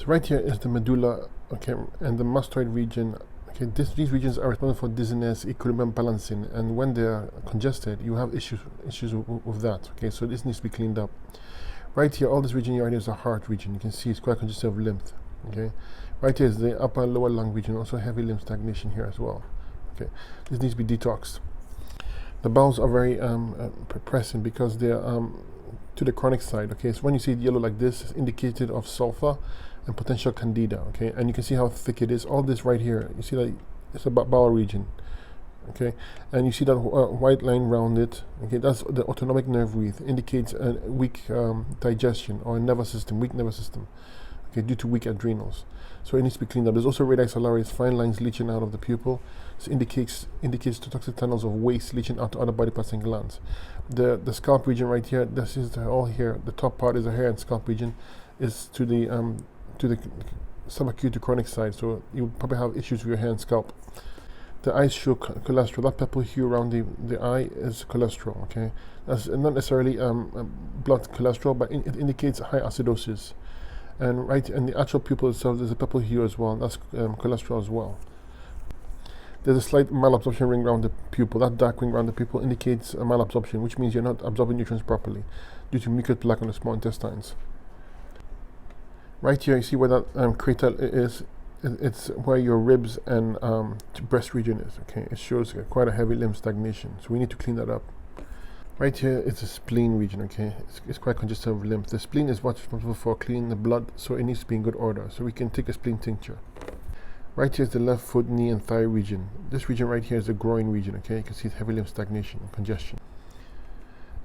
So right here is the medulla, okay, and the mastoid region. Okay, these regions are responsible for dizziness, equilibrium balancing, and when they are congested, you have issues with that. Okay, so this needs to be cleaned up. Right here, all this region right here is the heart region. You can see it's quite congested of lymph. Okay, right here is the upper and lower lung region, also heavy lymph stagnation here as well. Okay, this needs to be detoxed. The bowels are very pressing because they're to the chronic side. Okay, so when you see it yellow like this, it's indicated of sulfur and potential candida. Okay, and you can see how thick it is. All this right here, you see that it's a bowel region. Okay, and you see that white line around it. Okay, that's the autonomic nerve root, indicates a weak digestion or a nervous system, weak nervous system. Okay, due to weak adrenals, so it needs to be cleaned up. There's also radii solaris, fine lines leaching out of the pupil. This indicates toxic tunnels of waste leaching out to other body parts and glands. The scalp region right here, this is all here. The top part is the hair and scalp region, is to the subacute to chronic side. So you probably have issues with your hair and scalp. The eyes show cholesterol. That purple hue around the eye is cholesterol. Okay, that's not necessarily blood cholesterol, but it indicates high acidosis. And the actual pupil itself, there's a purple hue as well. That's cholesterol as well. There's a slight malabsorption ring around the pupil. That dark ring around the pupil indicates malabsorption, which means you're not absorbing nutrients properly due to mucus plaque on the small intestines. Right here, you see where that crater is. It's where your ribs and breast region is. Okay, it shows quite a heavy lymph stagnation, so we need to clean that up. Right here is the spleen region. Okay, it's quite congested of lymph. The spleen is what's responsible for cleaning the blood, so it needs to be in good order. So we can take a spleen tincture. Right here is the left foot, knee, and thigh region. This region right here is the groin region. Okay, you can see it's heavy lymph stagnation and congestion.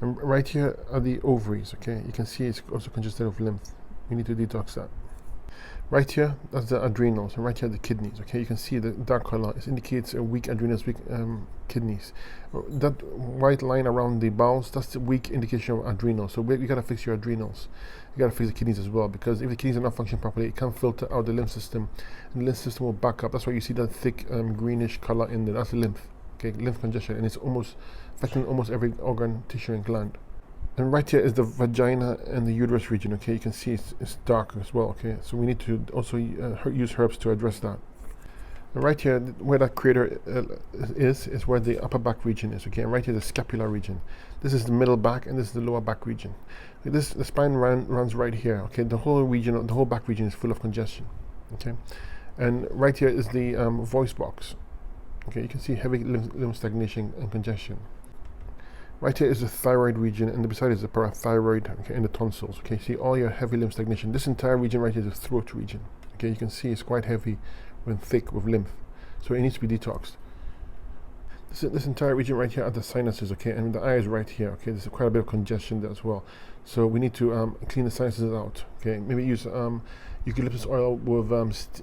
And right here are the ovaries. Okay, you can see it's also congested of lymph. We need to detox that. Right here, that's the adrenals, and right here the kidneys. Okay, you can see the dark color. It indicates a weak adrenals, weak kidneys. That white line around the bowels, that's the weak indication of adrenals. So we gotta fix your adrenals. You gotta fix the kidneys as well, because if the kidneys are not functioning properly, it can't filter out the lymph system, and the lymph system will back up. That's why you see that thick greenish color in there. That's the lymph. Okay, lymph congestion, and it's almost affecting almost every organ, tissue, and gland. And right here is the vagina and the uterus region. Okay, you can see it's dark as well. Okay, so we need to also use herbs to address that. And right here, where that crater is where the upper back region is. Okay, and right here the scapular region. This is the middle back, and this is the lower back region. The spine runs right here. Okay, the whole region, the whole back region is full of congestion. Okay, and right here is the voice box. Okay, you can see heavy lymph stagnation and congestion. Right here is the thyroid region, and beside is the parathyroid, okay, and the tonsils. Okay, see all your heavy lymph stagnation. This entire region right here is the throat region. Okay, you can see it's quite heavy and thick with lymph, so it needs to be detoxed. This entire region right here are the sinuses. Okay, and the eye is right here. Okay, there's quite a bit of congestion there as well, so we need to clean the sinuses out. Okay, maybe use eucalyptus oil with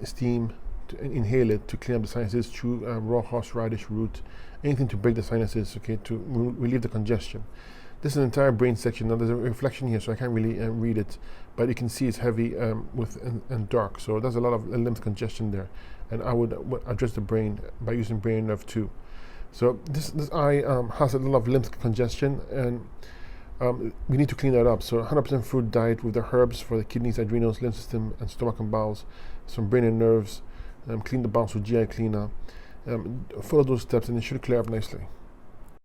steam to inhale it to clean up the sinuses through raw horseradish root, anything to break the sinuses, okay, to relieve the congestion. This is an entire brain section. Now there's a reflection here, so I can't really read it, but you can see it's heavy and dark, so there's a lot of lymph congestion there, and I would address the brain by using brain nerve 2. So this eye has a lot of lymph congestion, and we need to clean that up. So 100% fruit diet with the herbs for the kidneys, adrenals, lymph system, and stomach and bowels, some brain and nerves, clean the bowels with GI cleaner. Follow those steps and it should clear up nicely.